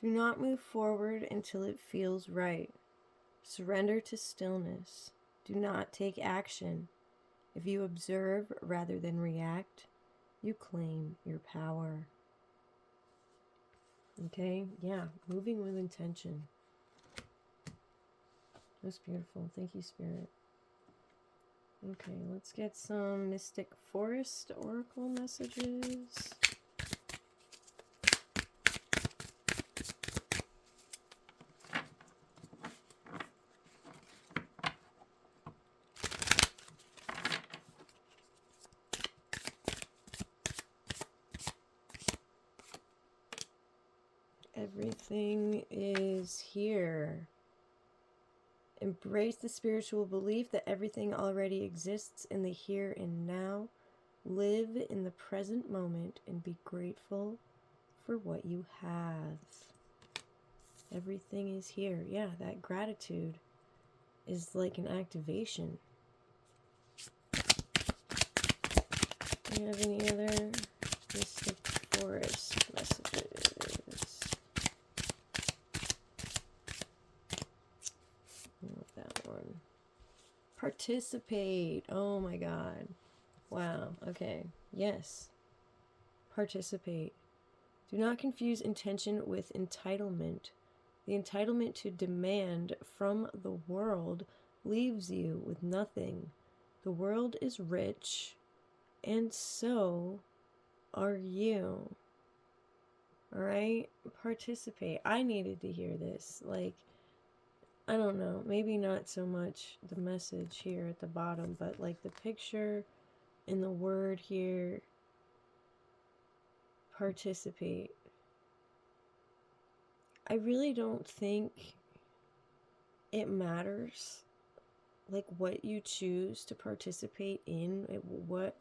Do not move forward until it feels right. Surrender to stillness. Do not take action. If you observe rather than react, you claim your power. Okay? Yeah, moving with intention. That's beautiful. Thank you, Spirit. Okay, let's get some Mystic Forest Oracle messages. Everything is here. Embrace the spiritual belief that everything already exists in the here and now. Live in the present moment and be grateful for what you have. Everything is here. Yeah, that gratitude is like an activation. Do you have any other Mystic Forest messages? That one. Participate. Oh my God. Wow. Okay. Yes. Participate. Do not confuse intention with entitlement. The entitlement to demand from the world leaves you with nothing. The world is rich, and so are you. All right? Participate. I needed to hear this. Like, I don't know, maybe not so much the message here at the bottom, but like the picture and the word here, participate. I really don't think it matters like what you choose to participate in, where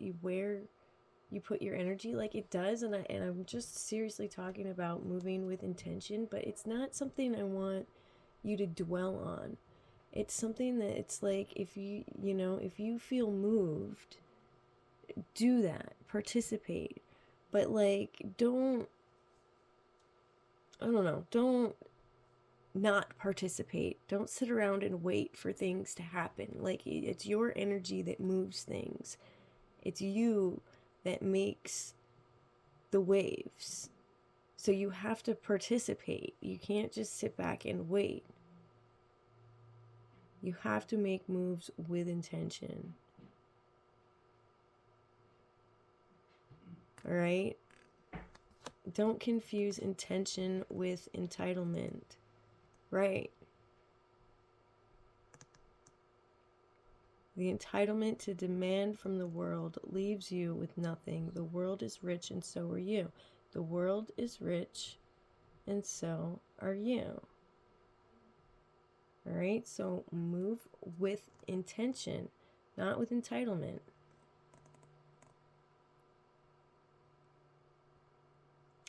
you put your energy. Like it does, and I'm just seriously talking about moving with intention, but it's not something I want you to dwell on. It's something that it's like if if you feel moved, do that, participate. But like don't not participate. Don't sit around and wait for things to happen. Like it's your energy that moves things. It's you that makes the waves. So you have to participate. You can't just sit back and wait. You have to make moves with intention. All right? Don't confuse intention with entitlement. Right. The entitlement to demand from the world leaves you with nothing. The world is rich and so are you. The world is rich and so are you. All right? So move with intention, not with entitlement.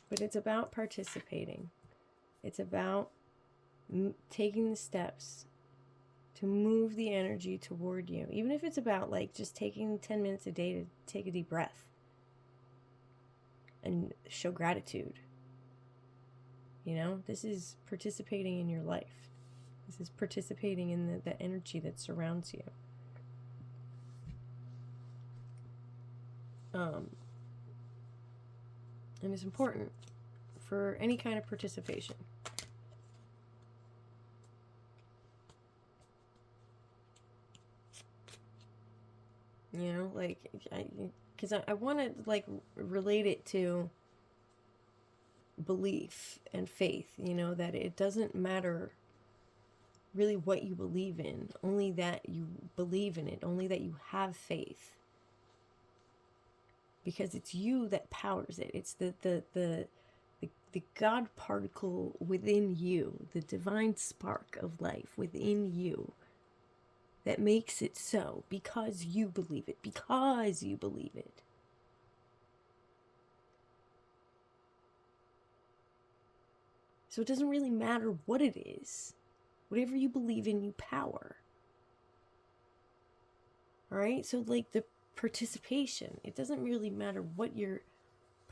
But it's about participating. It's about taking the steps to move the energy toward you. Even if it's about like just taking 10 minutes a day to take a deep breath and show gratitude. You know, this is participating in your life. This is participating in the energy that surrounds you. And it's important for any kind of participation. You know, like, because I want to like relate it to belief and faith, you know, that it doesn't matter really what you believe in, only that you believe in it, only that you have faith. Because it's you that powers it. It's the God particle within you, the divine spark of life within you that makes it so, because you believe it, because you believe it. So it doesn't really matter what it is. Whatever you believe in, you power. All right? So like the participation, it doesn't really matter what you're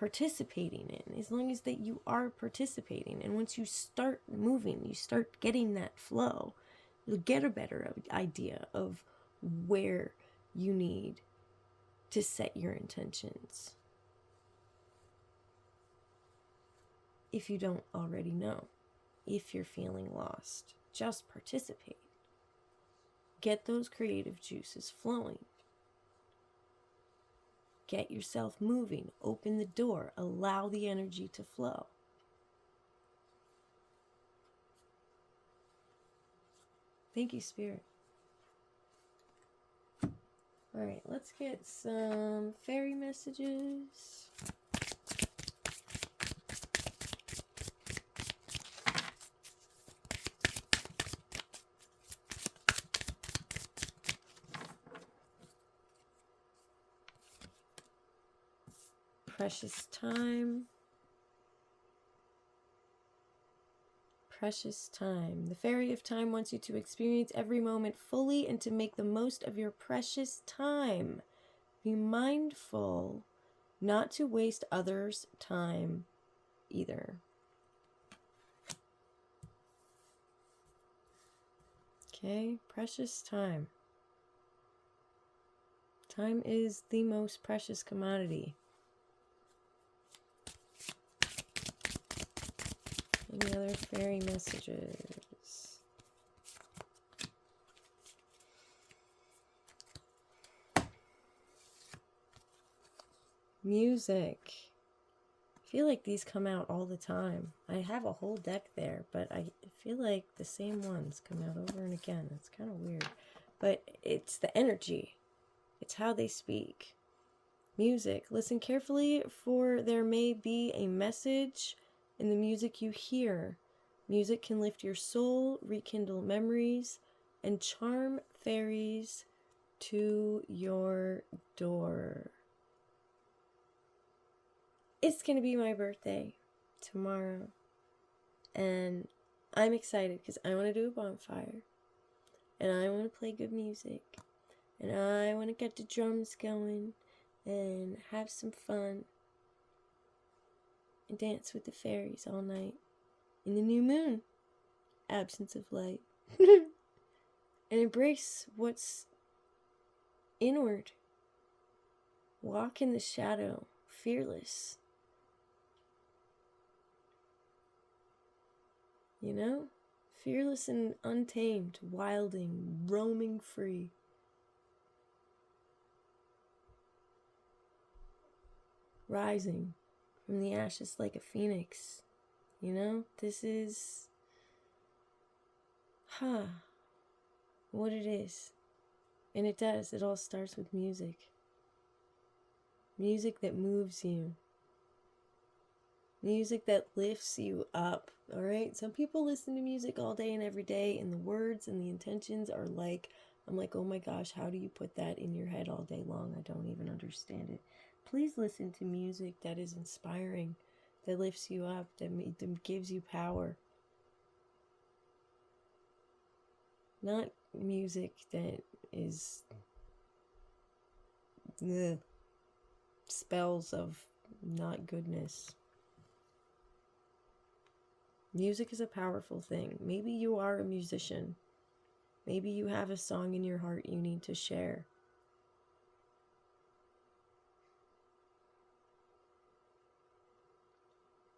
participating in, as long as that you are participating. And once you start moving, you start getting that flow, you'll get a better idea of where you need to set your intentions, if you don't already know. If you're feeling lost, just participate. Get those creative juices flowing. Get yourself moving. Open the door. Allow the energy to flow. Thank you, Spirit. All right, let's get some fairy messages. Precious time. Precious time. The Fairy of Time wants you to experience every moment fully and to make the most of your precious time. Be mindful not to waste others' time either. Okay, precious time. Time is the most precious commodity. Any other fairy messages? Music. I feel like these come out all the time. I have a whole deck there, but I feel like the same ones come out over and again. It's kind of weird. But it's the energy. It's how they speak. Music. Listen carefully, for there may be a message in the music you hear. Music can lift your soul, rekindle memories, and charm fairies to your door. It's going to be my birthday tomorrow, and I'm excited because I want to do a bonfire, and I want to play good music, and I want to get the drums going and have some fun and dance with the fairies all night in the new moon, absence of light, and embrace what's inward. Walk in the shadow, fearless. You know? Fearless and untamed, wilding, roaming free. Rising from the ashes like a phoenix. You know? This is... what it is. And it does. It all starts with music. Music that moves you. Music that lifts you up, all right? Some people listen to music all day and every day, and the words and the intentions are like, I'm like, oh my gosh, how do you put that in your head all day long? I don't even understand it. Please listen to music that is inspiring, that lifts you up, that gives you power. Not music that is the spells of not goodness. Music is a powerful thing. Maybe you are a musician. Maybe you have a song in your heart you need to share.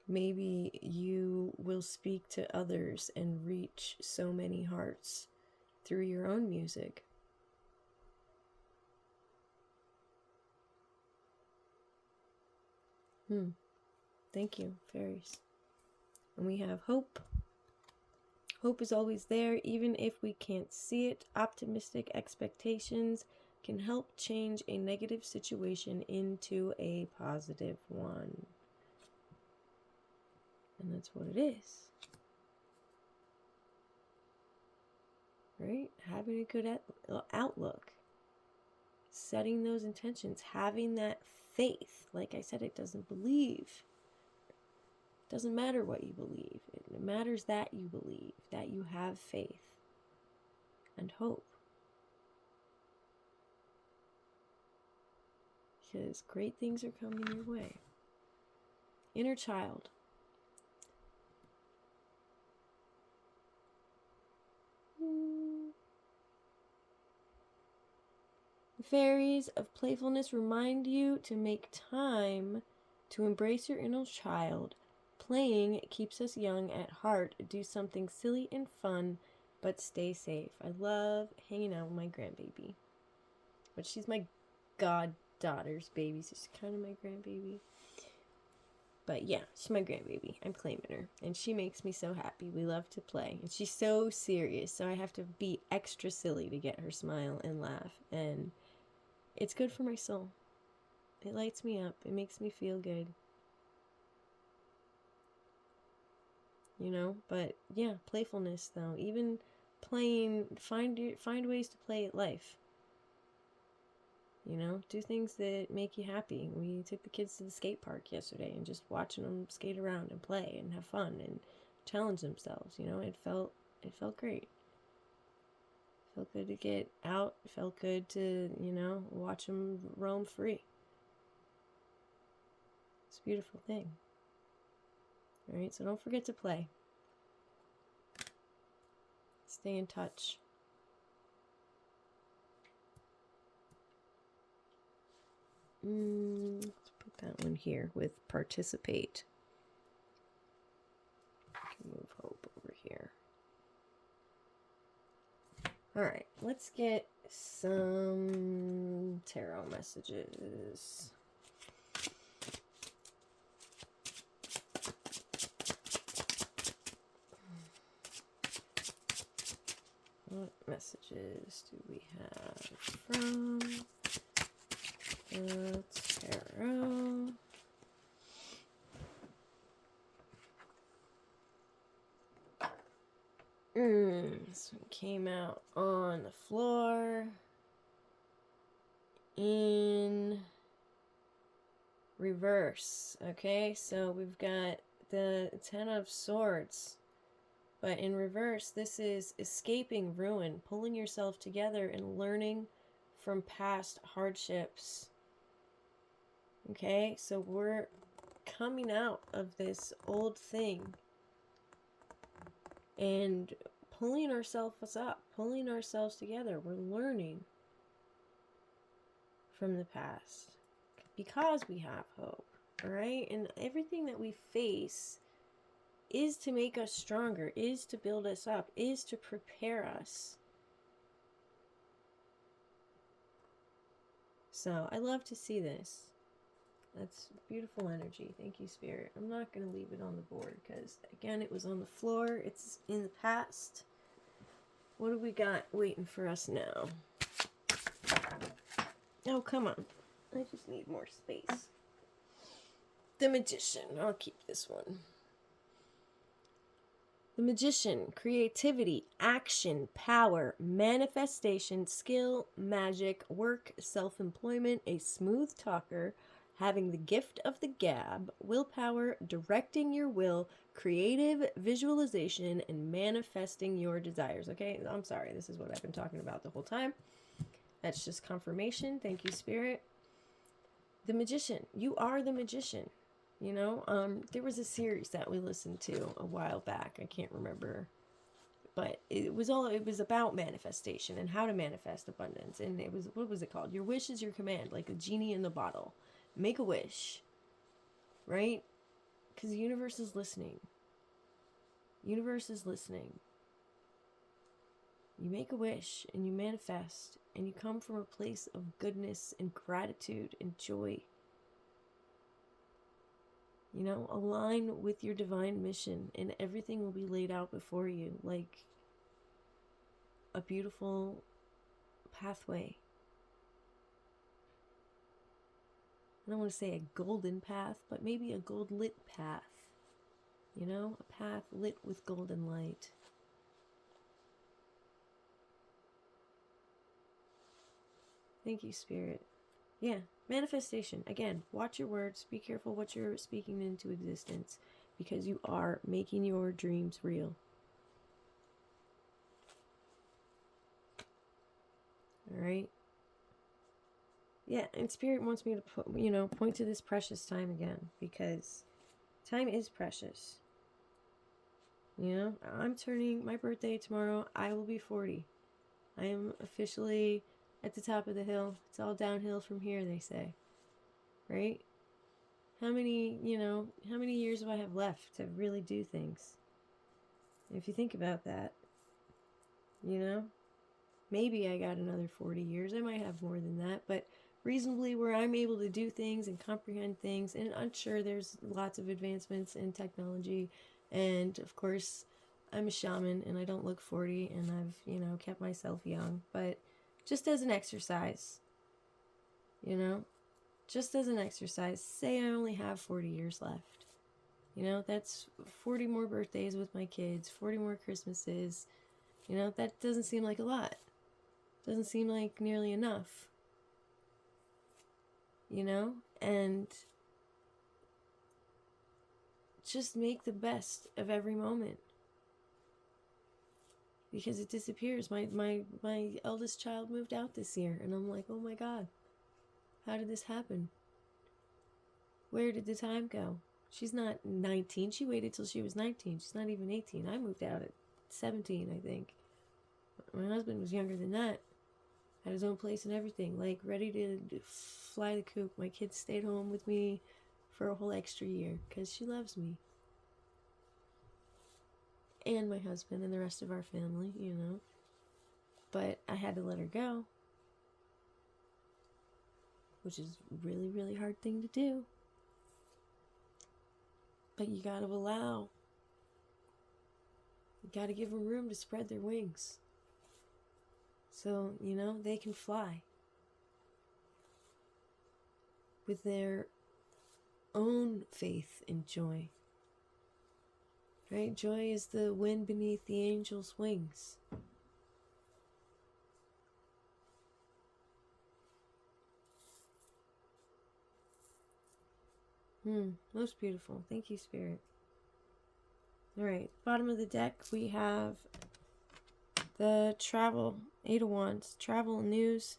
Maybe you will speak to others and reach so many hearts through your own music. Thank you, fairies. And we have hope. Hope is always there, even if we can't see it. Optimistic expectations can help change a negative situation into a positive one. And that's what it is. Right? Having a good outlook. Setting those intentions. Having that faith. Like I said, it doesn't believe. It doesn't matter what you believe. It matters that you believe. That you have faith. And hope. Because great things are coming your way. Inner child. The fairies of playfulness remind you to make time to embrace your inner child. Playing keeps us young at heart. Do something silly and fun, but stay safe. I love hanging out with my grandbaby. But she's my goddaughter's baby, so she's kind of my grandbaby. But yeah, she's my grandbaby. I'm claiming her. And she makes me so happy. We love to play. And she's so serious, so I have to be extra silly to get her smile and laugh. And it's good for my soul. It lights me up. It makes me feel good. You know? But yeah, playfulness though. Even playing, find ways to play at life. You know, do things that make you happy. We took the kids to the skate park yesterday and just watching them skate around and play and have fun and challenge themselves. You know, it felt great. It felt good to get out. It felt good to, you know, watch them roam free. It's a beautiful thing. All right, so don't forget to play. Stay in touch. Let's put that one here with participate. Move hope over here. All right, let's get some tarot messages. What messages do we have from the tarot? This one came out on the floor in reverse. Okay, so we've got the Ten of Swords. But in reverse, this is escaping ruin, pulling yourself together and learning from past hardships. Okay, so we're coming out of this old thing and pulling ourselves up, pulling ourselves together. We're learning from the past because we have hope, all right? And everything that we face is to make us stronger, is to build us up, is to prepare us. So I love to see this. That's beautiful energy. Thank you, Spirit. I'm not going to leave it on the board because, again, it was on the floor. It's in the past. What do we got waiting for us now? Oh, come on. I just need more space. The Magician. I'll keep this one. The Magician, creativity, action, power, manifestation, skill, magic, work, self-employment, a smooth talker, having the gift of the gab, willpower, directing your will, creative visualization, and manifesting your desires. Okay, I'm sorry, this is what I've been talking about the whole time. That's just confirmation. Thank you, Spirit. The Magician, you are the magician. You know, there was a series that we listened to a while back. I can't remember. But it was about manifestation and how to manifest abundance. And it was, what was it called? Your wish is your command, like a genie in the bottle. Make a wish, right? Because the universe is listening. Universe is listening. You make a wish and you manifest and you come from a place of goodness and gratitude and joy. You know, align with your divine mission and everything will be laid out before you like a beautiful pathway. I don't want to say a golden path, but maybe a gold lit path. You know, a path lit with golden light. Thank you, Spirit. Yeah, manifestation. Again, watch your words. Be careful what you're speaking into existence because you are making your dreams real. All right. Yeah, and Spirit wants me to point to this precious time again because Time is precious. You know, I'm turning my birthday tomorrow. I will be 40. I am officially at the top of the hill. It's all downhill from here, they say. Right? How many years do I have left to really do things? If you think about that, maybe I got another 40 years. I might have more than that, but reasonably where I'm able to do things and comprehend things. And I'm sure there's lots of advancements in technology. And of course, I'm a shaman and I don't look 40 and I've, kept myself young. But just as an exercise, just as an exercise, say I only have 40 years left. That's 40 more birthdays with my kids, 40 more Christmases. That doesn't seem like a lot. Doesn't seem like nearly enough. And just make the best of every moment. Because it disappears. My eldest child moved out this year, and I'm like, oh my God, how did this happen? Where did the time go? She's not 19. She waited till she was 19. She's not even 18. I moved out at 17, I think. My husband was younger than that. Had his own place and everything. Like, ready to fly the coop. My kids stayed home with me for a whole extra year because she loves me. And my husband and the rest of our family, But I had to let her go. Which is a really, really hard thing to do. But you gotta allow. You gotta give them room to spread their wings. So, they can fly. With their own faith and joy. Right? Joy is the wind beneath the angel's wings. Most beautiful. Thank you, Spirit. Alright, bottom of the deck we have the travel, 8 of Wands, travel, news,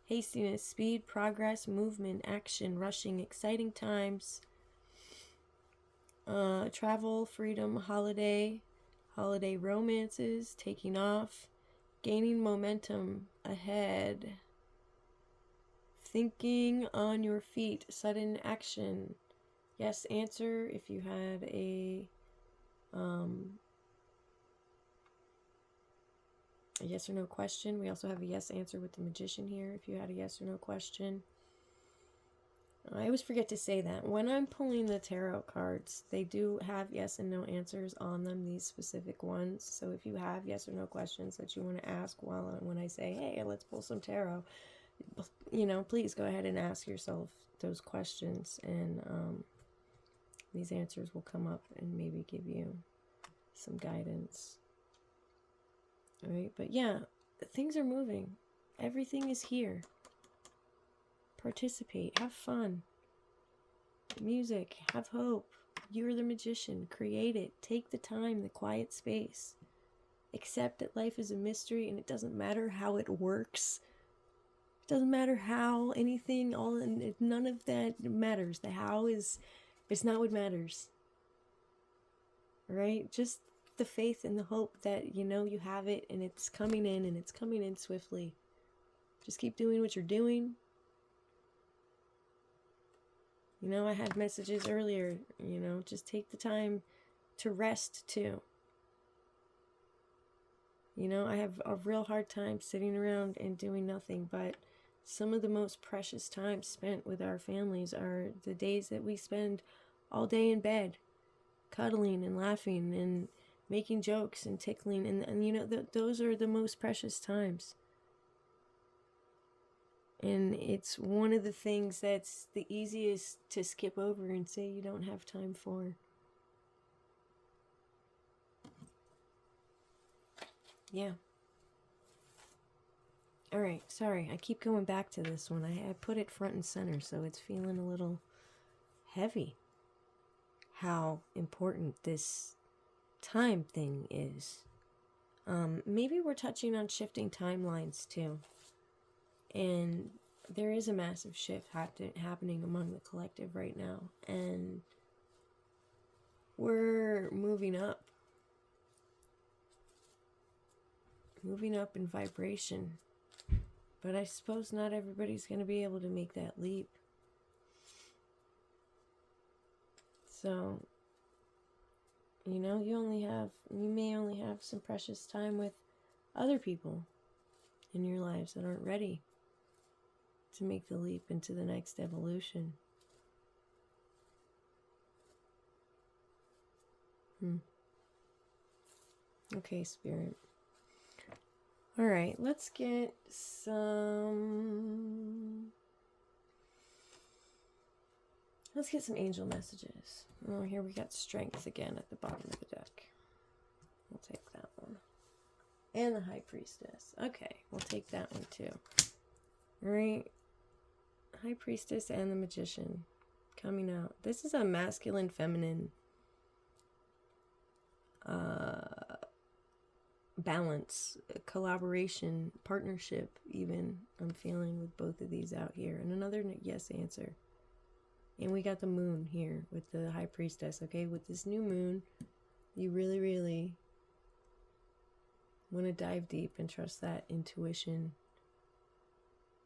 hastiness, speed, progress, movement, action, rushing, exciting times, travel, freedom, holiday romances, taking off, gaining momentum ahead, thinking on your feet, sudden action, yes answer if you had a yes or no question. We also have a yes answer with the Magician here if you had a yes or no question. I always forget to say that. When I'm pulling the tarot cards, they do have yes and no answers on them, these specific ones. So if you have yes or no questions that you want to ask when I say, hey, let's pull some tarot, please go ahead and ask yourself those questions. And these answers will come up and maybe give you some guidance. All right, but yeah, things are moving. Everything is here. Participate, have fun. Music, have hope. You're the magician. Create it. Take the time, the quiet space. Accept that life is a mystery and it doesn't matter how it works. It doesn't matter how anything, none of that matters. The how it's not what matters. All right? Just the faith and the hope that you have it and it's coming in and it's coming in swiftly. Just keep doing what you're doing. I had messages earlier, just take the time to rest too. I have a real hard time sitting around and doing nothing, but some of the most precious times spent with our families are the days that we spend all day in bed, cuddling and laughing and making jokes and tickling. And those are the most precious times. And it's one of the things that's the easiest to skip over and say you don't have time for. Yeah. All right, sorry, I keep going back to this one. I put it front and center, so it's feeling a little heavy. How important this time thing is. Maybe we're touching on shifting timelines too. And there is a massive shift happening among the collective right now. And we're moving up in vibration. But I suppose not everybody's going to be able to make that leap. So, you know, you may only have some precious time with other people in your lives that aren't ready to make the leap into the next evolution. Okay, Spirit. All right, let's get some angel messages. Oh, here we got strength again at the bottom of the deck. We'll take that one. And the High Priestess. Okay, we'll take that one too. All right. High Priestess and the Magician coming out. This is a masculine, feminine balance, collaboration, partnership even, I'm feeling with both of these out here. And another yes answer. And we got the moon here with the High Priestess, okay? With this new moon, you really, really want to dive deep and trust that intuition.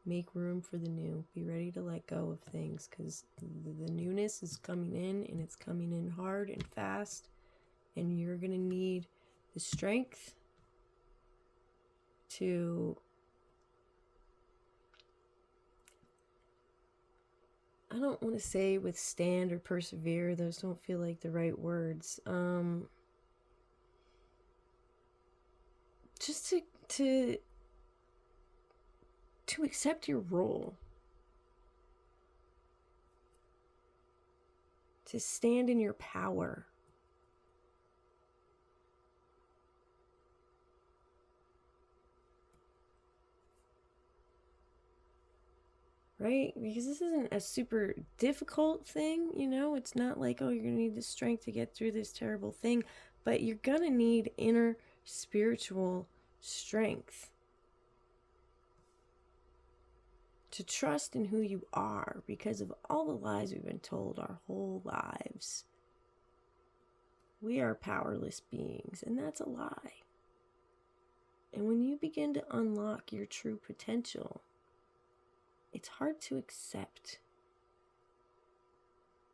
Make room for the new. Be ready to let go of things, because the newness is coming in, and it's coming in hard and fast. And you're going to need the strength to I don't want to say withstand or persevere. Those don't feel like the right words. Just to accept your role. To stand in your power. Right? Because this isn't a super difficult thing, you know? It's not like, oh, you're going to need the strength to get through this terrible thing. But you're going to need inner spiritual strength. To trust in who you are because of all the lies we've been told our whole lives. We are powerless beings, and that's a lie. And when you begin to unlock your true potential, it's hard to accept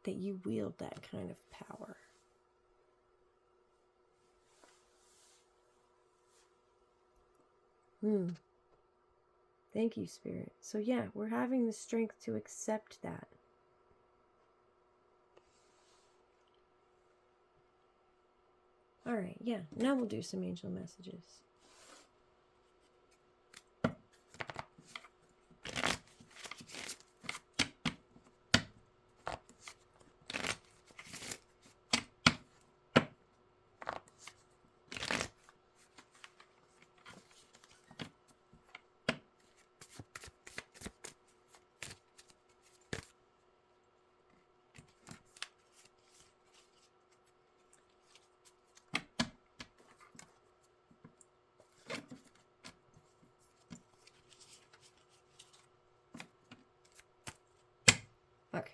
that you wield that kind of power. Thank you, Spirit. So yeah, we're having the strength to accept that. All right, yeah, now we'll do some angel messages. Okay.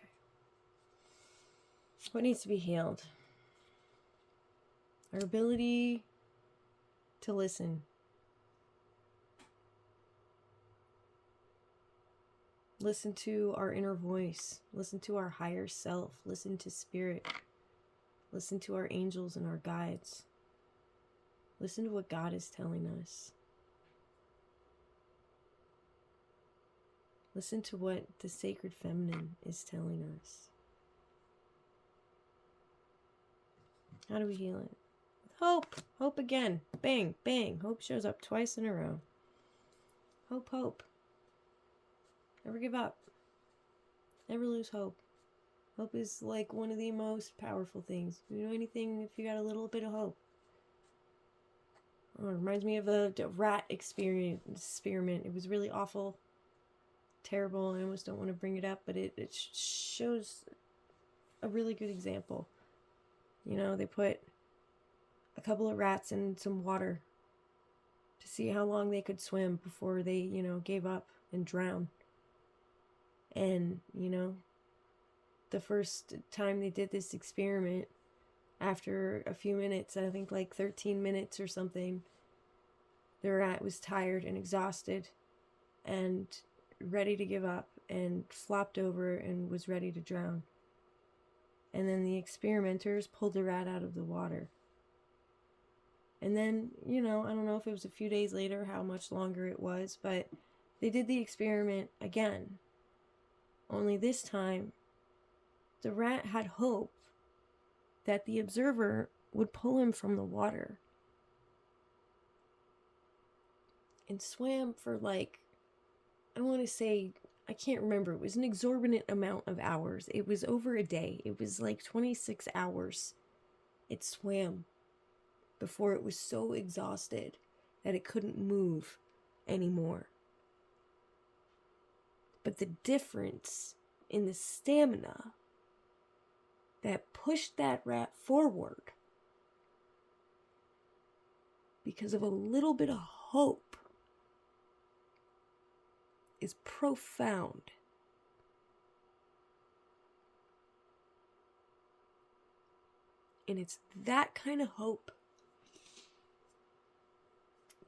What needs to be healed? Our ability to listen. Listen to our inner voice. Listen to our higher self. Listen to Spirit. Listen to our angels and our guides. Listen to what God is telling us. Listen to what the sacred feminine is telling us. How do we heal it? Hope. Hope again. Bang, bang. Hope shows up twice in a row. Hope, hope. Never give up. Never lose hope. Hope is like one of the most powerful things. You know anything if you got a little bit of hope. Oh, it reminds me of a rat experiment. It was really awful. Terrible. I almost don't want to bring it up, but it shows a really good example. You know, they put a couple of rats in some water to see how long they could swim before they, you know, gave up and drowned. And, you know, the first time they did this experiment, After a few minutes, I think like 13 minutes or something, the rat was tired and exhausted and ready to give up and flopped over and was ready to drown. And then the experimenters pulled the rat out of the water. And then, I don't know if it was a few days later, how much longer it was, but they did the experiment again. Only this time, the rat had hope that the observer would pull him from the water. And swam for I can't remember. It was an exorbitant amount of hours. It was over a day. It was like 26 hours. It swam before it was so exhausted that it couldn't move anymore. But the difference in the stamina that pushed that rat forward because of a little bit of hope is profound. And it's that kind of hope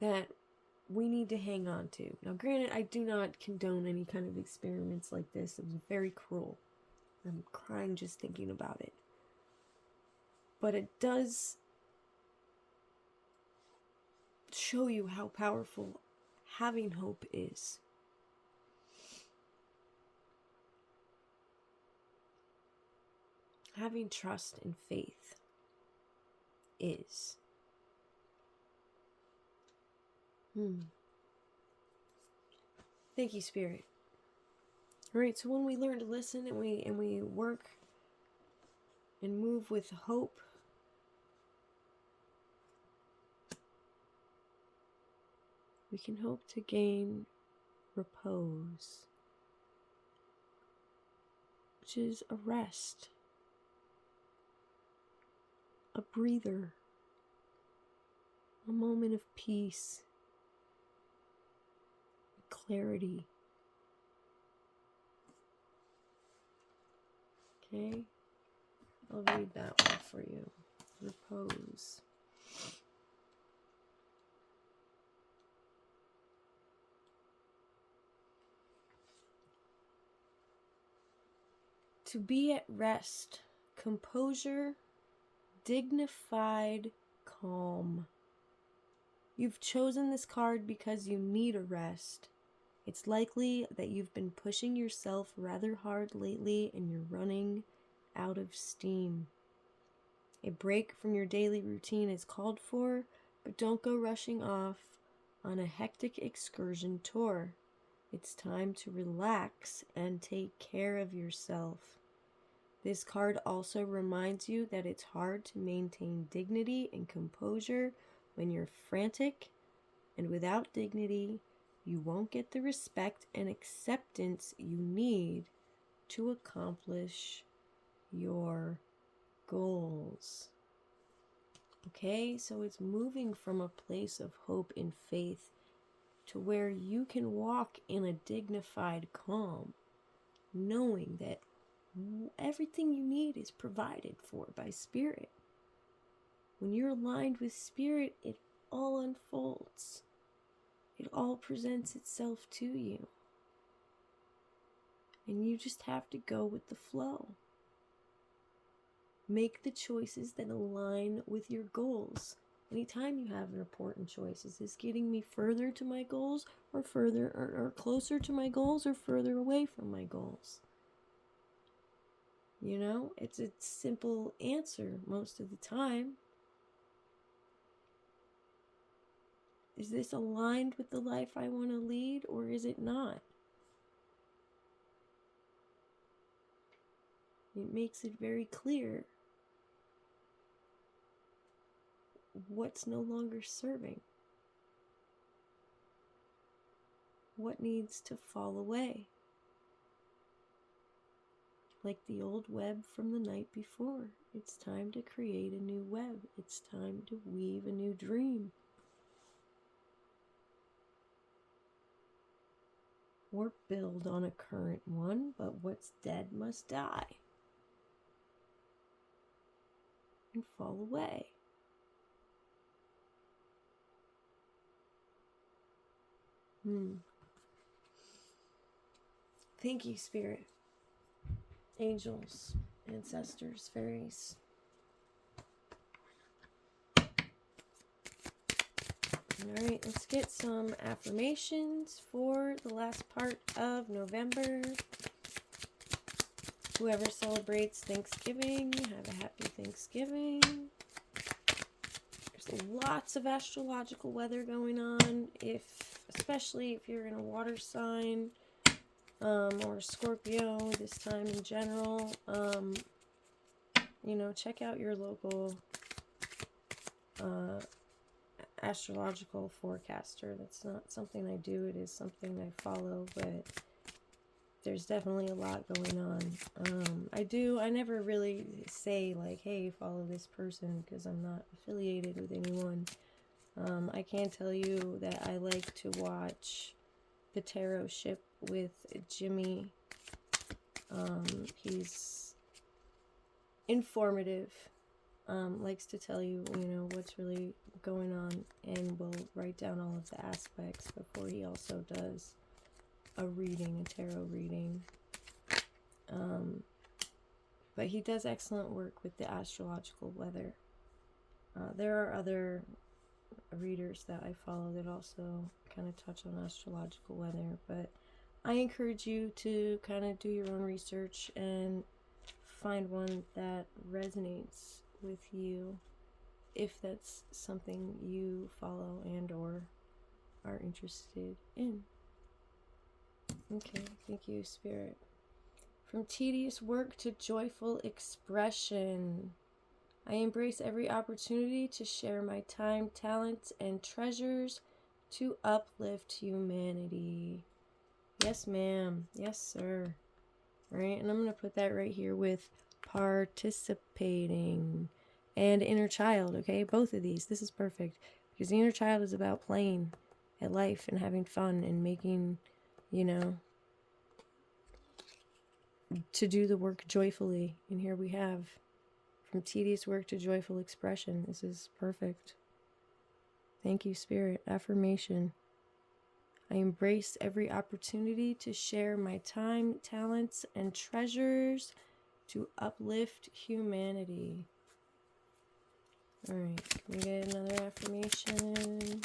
that we need to hang on to. Now, granted, I do not condone any kind of experiments like this. It was very cruel. I'm crying just thinking about it. But it does show you how powerful having hope is. Having trust and faith is. Thank you, Spirit. All right, so when we learn to listen and we work and move with hope, we can hope to gain repose, which is a rest, a breather, a moment of peace, clarity. Okay, I'll read that one for you. Repose. To be at rest, composure, dignified calm. You've chosen this card because you need a rest. It's likely that you've been pushing yourself rather hard lately and you're running out of steam. A break from your daily routine is called for, but don't go rushing off on a hectic excursion tour. It's time to relax and take care of yourself. This card also reminds you that it's hard to maintain dignity and composure when you're frantic, and without dignity, you won't get the respect and acceptance you need to accomplish your goals. Okay, so it's moving from a place of hope and faith to where you can walk in a dignified calm, knowing that everything you need is provided for by Spirit. When you're aligned with Spirit, it all unfolds. It all presents itself to you. And you just have to go with the flow. Make the choices that align with your goals. Anytime you have an important choice, is this getting me further to my goals or further or closer to my goals or further away from my goals? It's a simple answer most of the time. Is this aligned with the life I want to lead, or is it not? It makes it very clear what's no longer serving. What needs to fall away? Like the old web from the night before. It's time to create a new web. It's time to weave a new dream. Or build on a current one, but what's dead must die. and fall away. Thank you, Spirit, angels, ancestors, fairies. All right, let's get some affirmations for the last part of November. Whoever celebrates Thanksgiving, have a happy Thanksgiving. There's lots of astrological weather going on, especially if you're in a water sign, or Scorpio this time in general. Check out your local astrological forecaster. That's not something I do, it is something I follow, but there's definitely a lot going on. I never really say like, hey, follow this person, because I'm not affiliated with anyone. I can tell you that I like to watch the Tarot Ship with Jimmy. He's informative, likes to tell you, what's really going on, and will write down all of the aspects before he also does a tarot reading. But he does excellent work with the astrological weather. There are other readers that I follow that also kind of touch on astrological weather, but I encourage you to kind of do your own research and find one that resonates with you, if that's something you follow and or are interested in. Okay, thank you, Spirit. From tedious work to joyful expression. I embrace every opportunity to share my time, talents, and treasures to uplift humanity. Yes, ma'am. Yes, sir. Right? And I'm going to put that right here with participating and inner child, okay? Both of these. This is perfect. Because the inner child is about playing at life and having fun and making, to do the work joyfully. And here we have from tedious work to joyful expression. This is perfect. Thank you, Spirit. Affirmation. I embrace every opportunity to share my time, talents, and treasures to uplift humanity. All right, can we get another affirmation?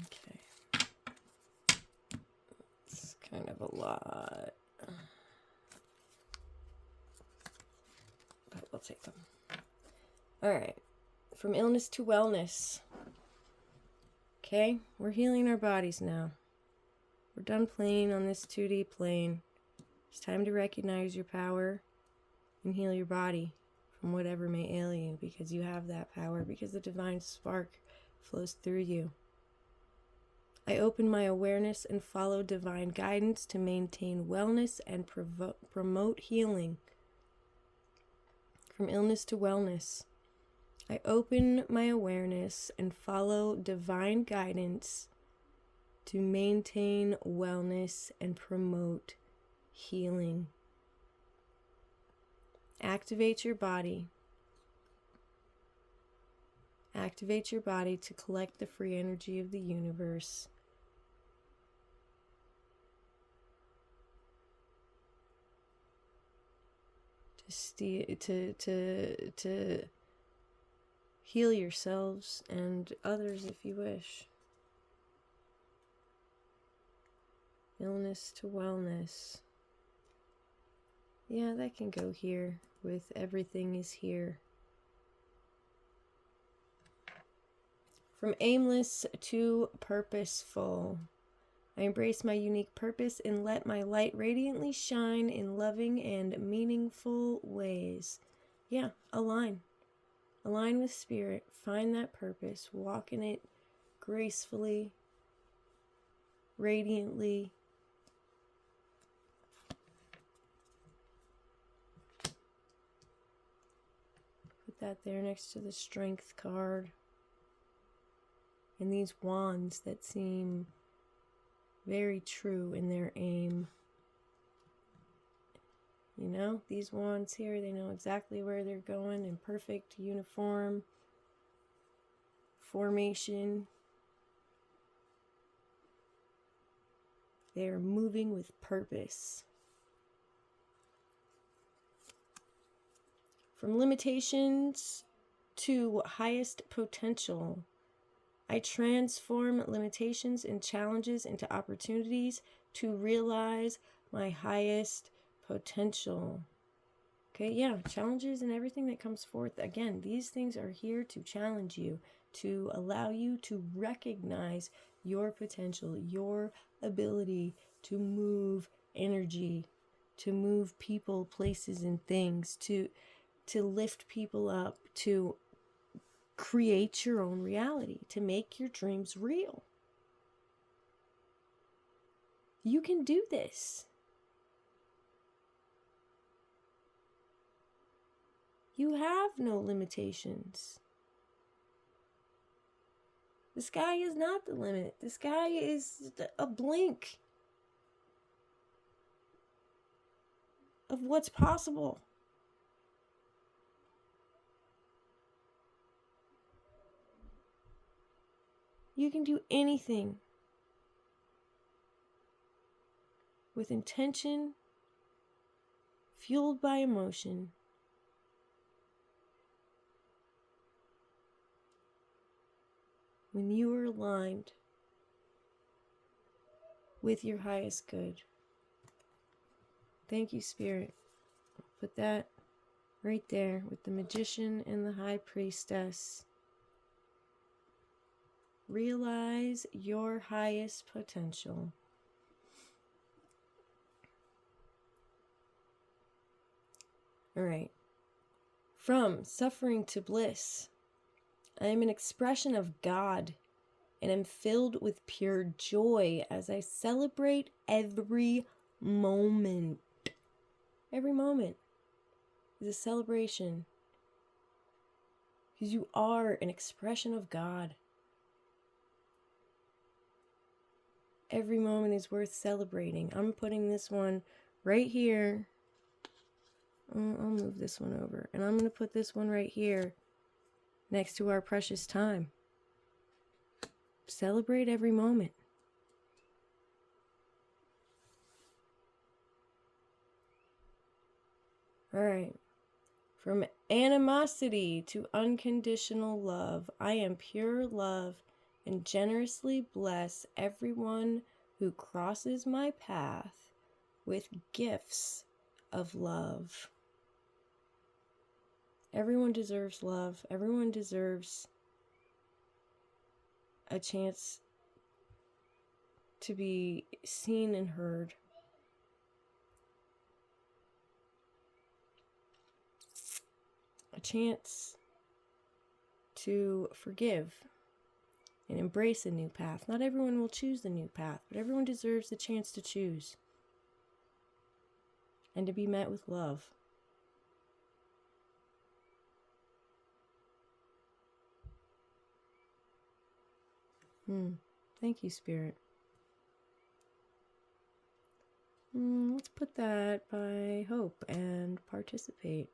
Okay. It's kind of a lot, but we'll take them. All right. From illness to wellness. Okay, we're healing our bodies now. We're done playing on this 2D plane. It's time to recognize your power and heal your body from whatever may ail you, because you have that power, because the divine spark flows through you. I open my awareness and follow divine guidance to maintain wellness and promote healing. From illness to wellness. I open my awareness and follow divine guidance to maintain wellness and promote healing. Activate your body. Activate your body to collect the free energy of the universe. To heal yourselves and others if you wish. Illness to wellness. Yeah, that can go here with everything is here. From aimless to purposeful. I embrace my unique purpose and let my light radiantly shine in loving and meaningful ways. Yeah, align. Align with spirit. Find that purpose. Walk in it gracefully, radiantly. Put that there next to the strength card. And these wands that seem very true in their aim. You know, these wands here, they know exactly where they're going in perfect uniform formation. They're moving with purpose. From limitations to highest potential. I transform limitations and challenges into opportunities to realize my highest potential. Okay, yeah, challenges and everything that comes forth. Again, these things are here to challenge you, to allow you to recognize your potential, your ability to move energy, to move people, places, and things, to lift people up, to create your own reality, to make your dreams real. You can do this. You have no limitations. The sky is not the limit. The sky is a blink of what's possible. You can do anything with intention, fueled by emotion. When you are aligned with your highest good. Thank you, Spirit. Put that right there with the Magician and the High Priestess. Realize your highest potential. All right. From suffering to bliss. I am an expression of God and am filled with pure joy as I celebrate every moment. Every moment is a celebration because you are an expression of God. Every moment is worth celebrating. I'm putting this one right here. I'll move this one over. And I'm going to put this one right here next to our precious time. Celebrate every moment. All right. From animosity to unconditional love, I am pure love and generously bless everyone who crosses my path with gifts of love. Everyone deserves love. Everyone deserves a chance to be seen and heard. A chance to forgive and embrace a new path. Not everyone will choose the new path, but everyone deserves the chance to choose and to be met with love. Thank you, Spirit. Let's put that by hope and participate.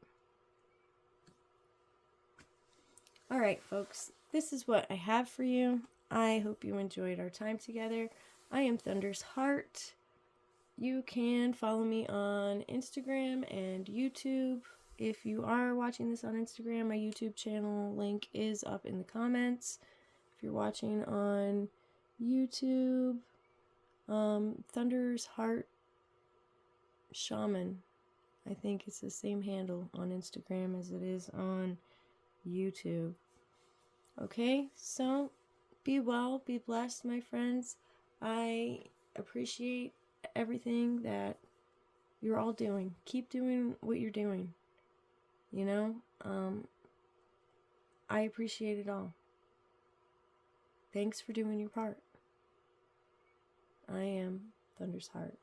All right, folks, this is what I have for you. I hope you enjoyed our time together. I am Thunder's Heart. You can follow me on Instagram and YouTube. If you are watching this on Instagram, my YouTube channel link is up in the comments. If you're watching on YouTube, Thunder's Heart Shaman. I think it's the same handle on Instagram as it is on YouTube. Okay, so be well, be blessed, my friends. I appreciate everything that you're all doing. Keep doing what you're doing. You know, I appreciate it all. Thanks for doing your part. I am Thunder's Heart.